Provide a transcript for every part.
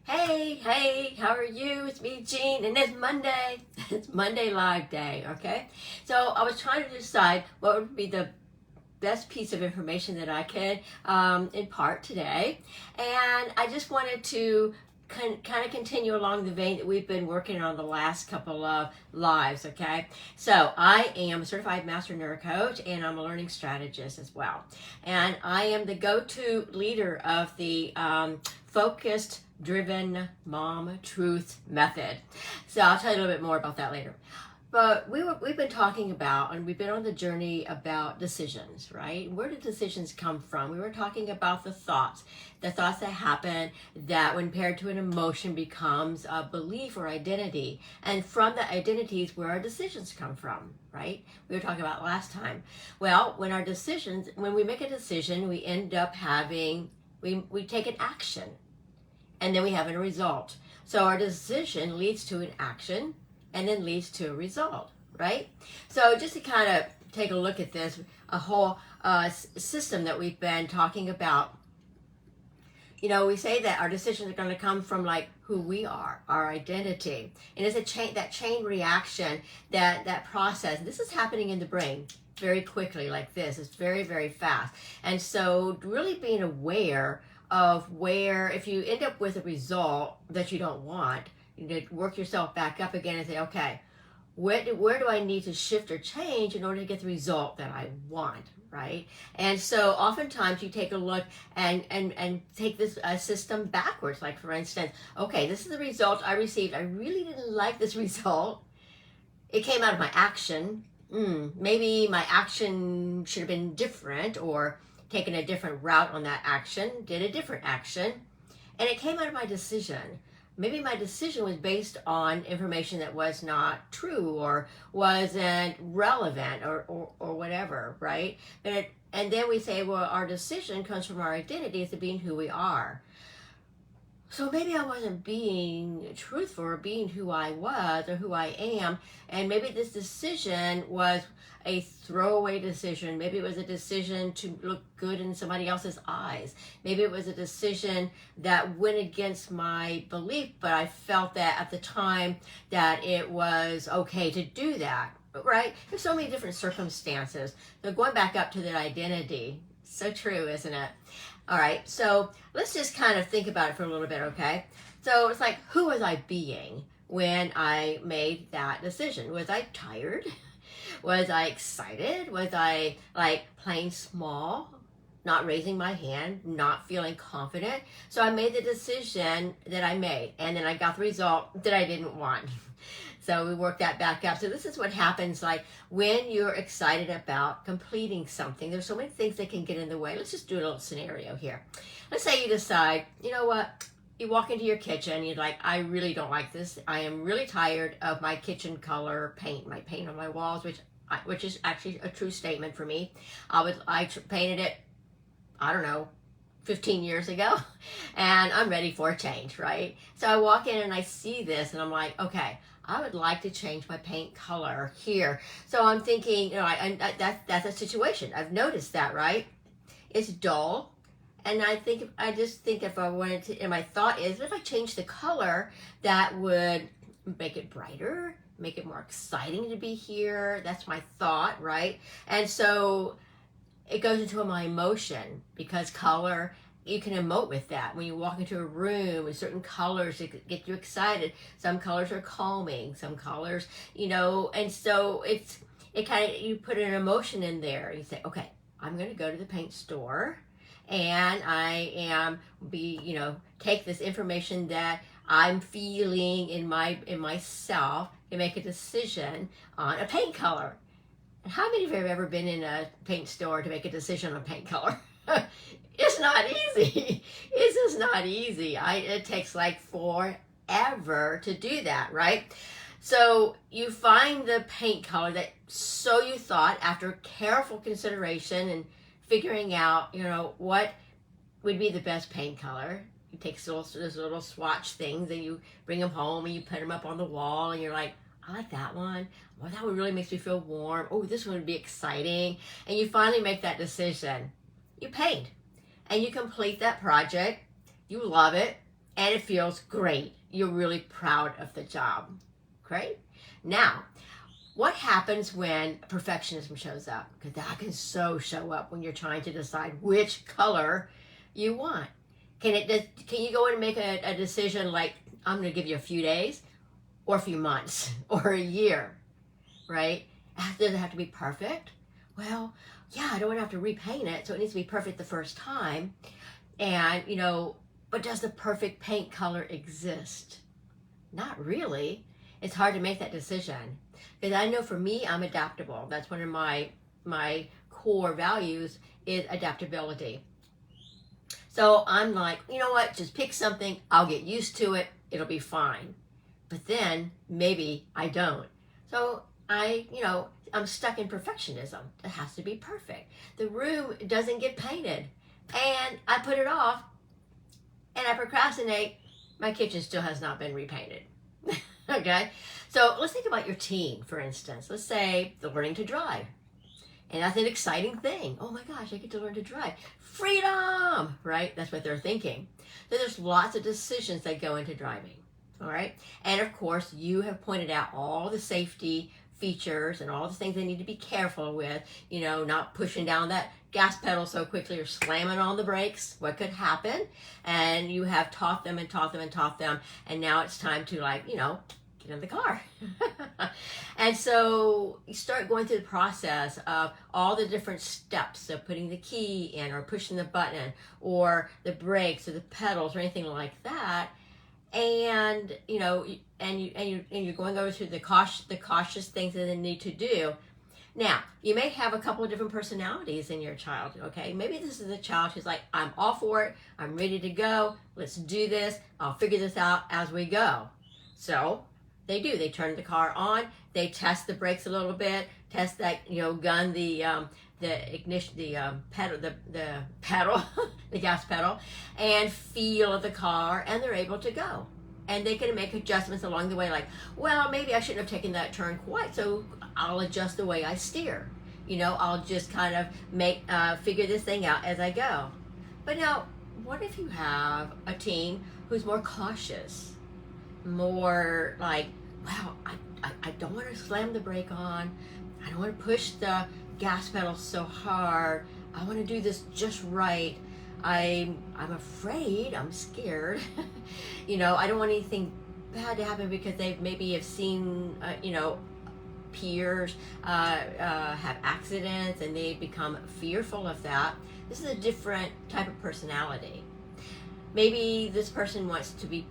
Hey, how are you? It's me, Jean, and it's Monday. It's Monday Live Day, okay? So I was trying to decide what would be the best piece of information that I could impart today. And I just wanted to kind of continue along the vein that we've been working on the last couple of lives, okay? So I am a certified master neurocoach and I'm a learning strategist as well. And I am the go-to leader of the focused driven mom truth method. So I'll tell you a little bit more about that later. But we've been talking about, and we've been on the journey about decisions, right? Where do decisions come from? We were talking about the thoughts that happen that when paired to an emotion becomes a belief or identity. And from the identities where our decisions come from, right? We were talking about last time. Well, when we make a decision, we end up having, we take an action and then we have a result. So our decision leads to an action and then leads to a result, right? So just to kind of take a look at this, a whole system that we've been talking about, you know, we say that our decisions are going to come from like who we are, our identity. And it's that chain reaction, that process. This is happening in the brain very quickly like this. It's very, very fast. And so really being aware of where, if you end up with a result that you don't want, you need to work yourself back up again and say, okay, where do I need to shift or change in order to get the result that I want, right? And so oftentimes you take a look and take this system backwards. Like for instance, okay, this is the result I received. I really didn't like this result. It came out of my action. Maybe my action should have been different, or taken a different route on that action, did a different action, and it came out of my decision. Maybe my decision was based on information that was not true or wasn't relevant or whatever, right? And then we say, well, our decision comes from our identity as to being who we are. So maybe I wasn't being truthful or being who I was or who I am. And maybe this decision was a throwaway decision. Maybe it was a decision to look good in somebody else's eyes. Maybe it was a decision that went against my belief, but I felt that at the time that it was okay to do that, right? There's so many different circumstances. So going back up to that identity, so true, isn't it? All right, so let's just kind of think about it for a little bit, okay? So it's like, who was I being when I made that decision? Was I tired? Was I excited? Was I like playing small, not raising my hand, not feeling confident? So I made the decision that I made, and then I got the result that I didn't want. So we work that back up. So this is what happens like when you're excited about completing something. There's so many things that can get in the way. Let's just do a little scenario here. Let's say you decide, you know what? You walk into your kitchen, you're like, I really don't like this. I am really tired of my kitchen color paint, my paint on my walls, which is actually a true statement for me. I painted it, I don't know, 15 years ago, and I'm ready for a change, right? So I walk in and I see this and I'm like, okay, I would like to change my paint color here. So I'm thinking, you know, that's a situation. I've noticed that, right? It's dull. And I just think if I wanted to, and my thought is, if I change the color, that would make it brighter, make it more exciting to be here. That's my thought, right? And so it goes into my emotion, because color, you can emote with that. When you walk into a room with certain colors, it get you excited. Some colors are calming, some colors, you know, and so it kind of, you put an emotion in there. You say, okay, I'm going to go to the paint store and take this information that I'm feeling in myself and make a decision on a paint color. And how many of you have ever been in a paint store to make a decision on paint color? It's not easy. It's just not easy. It takes like forever to do that, right? So you find the paint color that, so you thought, after careful consideration and figuring out, you know, what would be the best paint color. You take those little swatch things and you bring them home and you put them up on the wall and you're like, I like that one. Well, that one really makes me feel warm. Oh, this one would be exciting. And you finally make that decision. You paint and you complete that project. You love it. and it feels great. You're really proud of the job. Great. Now, what happens when perfectionism shows up? Because that can so show up when you're trying to decide which color you want. Can you go in and make a decision like, I'm going to give you a few days or a few months or a year, right? Does it have to be perfect? Well, yeah, I don't want to have to repaint it, so it needs to be perfect the first time. And, but does the perfect paint color exist? Not really. It's hard to make that decision. Because I know for me, I'm adaptable. That's one of my core values is adaptability. So I'm like, you know what, just pick something, I'll get used to it, it'll be fine. But then maybe I don't. So I'm stuck in perfectionism. It has to be perfect. The room doesn't get painted. And I put it off and I procrastinate. My kitchen still has not been repainted. Okay? So let's think about your teen, for instance. Let's say they're learning to drive. And that's an exciting thing. Oh my gosh, I get to learn to drive. Freedom, right? That's what they're thinking. So there's lots of decisions that go into driving, all right? And of course, you have pointed out all the safety features and all the things they need to be careful with, not pushing down that gas pedal so quickly or slamming on the brakes, what could happen. And you have taught them and taught them and taught them. And now it's time to get in the car. And so you start going through the process of all the different steps of putting the key in or pushing the button or the brakes or the pedals or anything like that. And you're going over through the cautious things that they need to do. Now, you may have a couple of different personalities in your child, okay? Maybe this is a child who's like, I'm all for it, I'm ready to go, let's do this, I'll figure this out as we go. So they do. They turn the car on. They test the brakes a little bit. Test that, gun the ignition, the pedal, the pedal, the gas pedal, and feel the car, and they're able to go. And they can make adjustments along the way, like, well, maybe I shouldn't have taken that turn quite, so I'll adjust the way I steer. I'll just kind of figure this thing out as I go. But now, what if you have a teen who's more cautious? More like, wow, I don't want to slam the brake on. I don't want to push the gas pedal so hard. I want to do this just right. I'm afraid, I'm scared. I don't want anything bad to happen because they maybe have seen, peers have accidents and they become fearful of that. This is a different type of personality. Maybe this person wants to be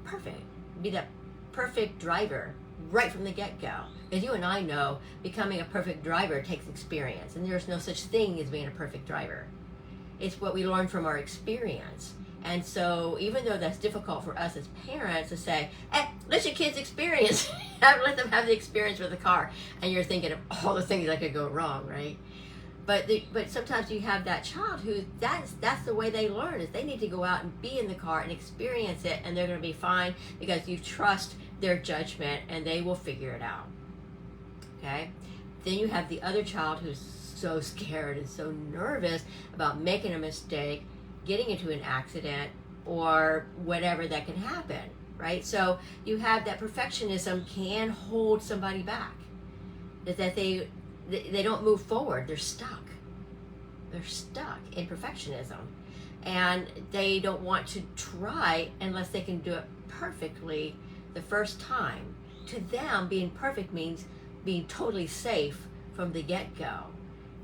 perfect. Be that perfect driver right from the get-go. As you and I know, becoming a perfect driver takes experience, and there's no such thing as being a perfect driver. It's what we learn from our experience. And so even though that's difficult for us as parents to say, hey, let your kids experience, let them have the experience with the car, and you're thinking of all the things that could go wrong, right? But sometimes you have that child who that's the way they learn, is they need to go out and be in the car and experience it, and they're going to be fine because you trust their judgment and they will figure it out. Okay? Then you have the other child who's so scared and so nervous about making a mistake, getting into an accident, or whatever that can happen, right? So you have that perfectionism can hold somebody back, that they don't move forward. They're stuck. They're stuck in perfectionism. And they don't want to try unless they can do it perfectly the first time. To them, being perfect means being totally safe from the get-go.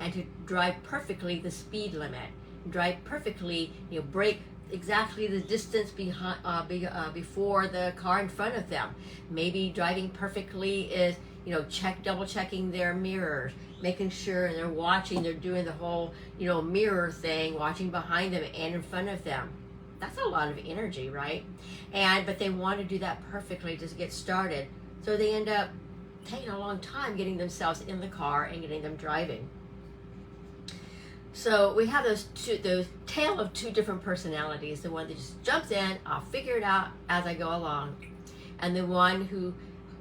And to drive perfectly the speed limit. Drive perfectly, brake exactly the distance before the car in front of them. Maybe driving perfectly is double checking their mirrors, making sure they're watching, they're doing the whole, mirror thing, watching behind them and in front of them. That's a lot of energy, right? But they want to do that perfectly to get started. So they end up taking a long time getting themselves in the car and getting them driving. So we have those tale of two different personalities. The one that just jumps in, I'll figure it out as I go along. And the one who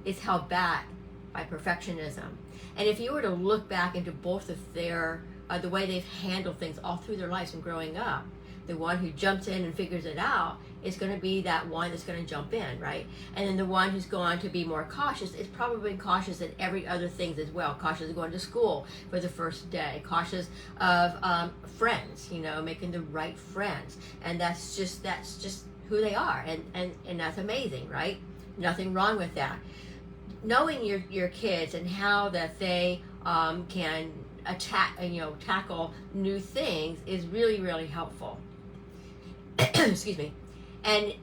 is held back by perfectionism. And if you were to look back into both of their, the way they've handled things all through their lives and growing up, the one who jumps in and figures it out is going to be that one that's going to jump in, right? And then the one who's going to be more cautious is probably cautious in every other things as well. Cautious of going to school for the first day, cautious of friends, you know, making the right friends, and that's just who they are, and that's amazing, right? Nothing wrong with that. Knowing your kids and how that they can tackle new things is really, really helpful. Excuse me. And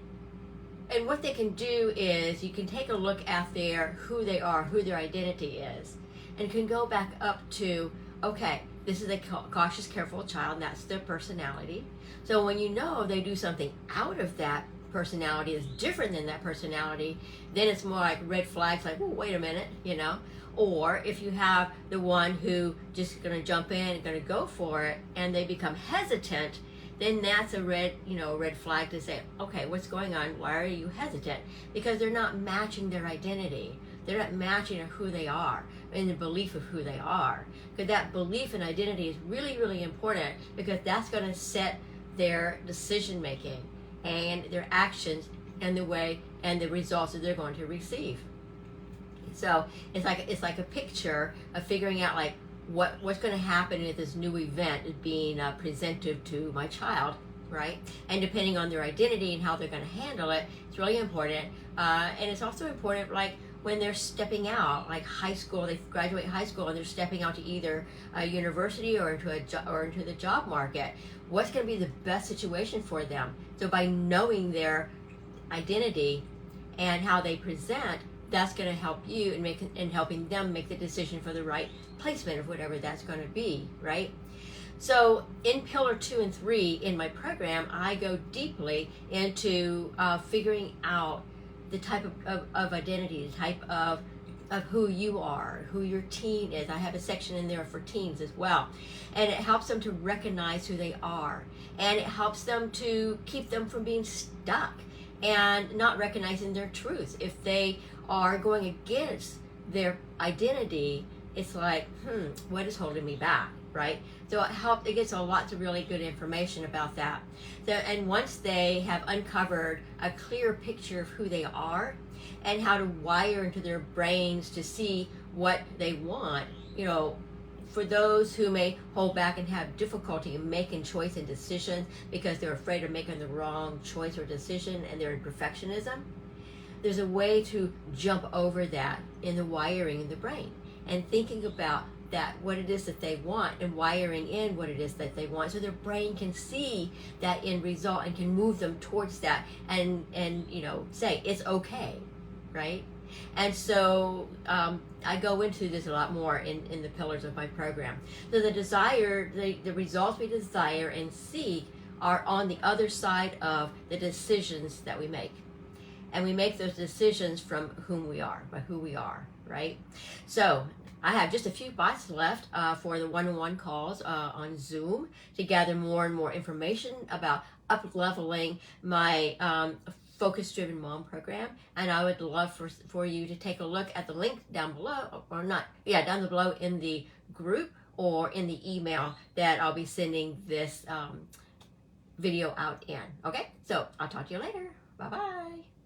what they can do is you can take a look at who they are, who their identity is, and can go back up to, okay, this is a cautious, careful child, and that's their personality. So when you know they do something out of that personality is different than that personality, then it's more like red flags, like, oh, wait a minute, you know. Or if you have the one who just going to jump in and going to go for it, and they become hesitant, then that's a red flag to say, okay, what's going on? Why are you hesitant? Because they're not matching their identity. They're not matching who they are and the belief of who they are. Because that belief and identity is really, really important, because that's going to set their decision making and their actions and the way and the results that they're going to receive. So it's like a picture of figuring out like what's going to happen if this new event is being presented to my child, right? And depending on their identity and how they're going to handle it, it's really important. And it's also important, like when they're stepping out, like high school, they graduate high school and they're stepping out to either a university or into the job market. What's going to be the best situation for them? So by knowing their identity and how they present, that's going to help you in helping them make the decision for the right placement of whatever that's going to be, right? So in Pillar 2 and 3 in my program, I go deeply into figuring out the type of identity, the type of who you are, who your teen is. I have a section in there for teens as well. And it helps them to recognize who they are. And it helps them to keep them from being stuck and not recognizing their truths. If they are going against their identity, it's like, what is holding me back, right? So it gets a lot of really good information about that. So, and once they have uncovered a clear picture of who they are and how to wire into their brains to see what they want, you know, for those who may hold back and have difficulty in making choice and decisions because they're afraid of making the wrong choice or decision and they're in perfectionism, there's a way to jump over that in the wiring in the brain and thinking about that, what it is that they want, and wiring in what it is that they want, so their brain can see that end result and can move them towards that and you know, say it's okay, right? And so I go into this a lot more in the pillars of my program. So the results we desire and seek are on the other side of the decisions that we make. And we make those decisions from whom we are, by who we are, right? So I have just a few spots left for the one-on-one calls on Zoom to gather more and more information about up-leveling my Focus-Driven Mom program. And I would love for you to take a look at the link down below, or not, yeah, down below in the group or in the email that I'll be sending this video out in. Okay, so I'll talk to you later. Bye-bye.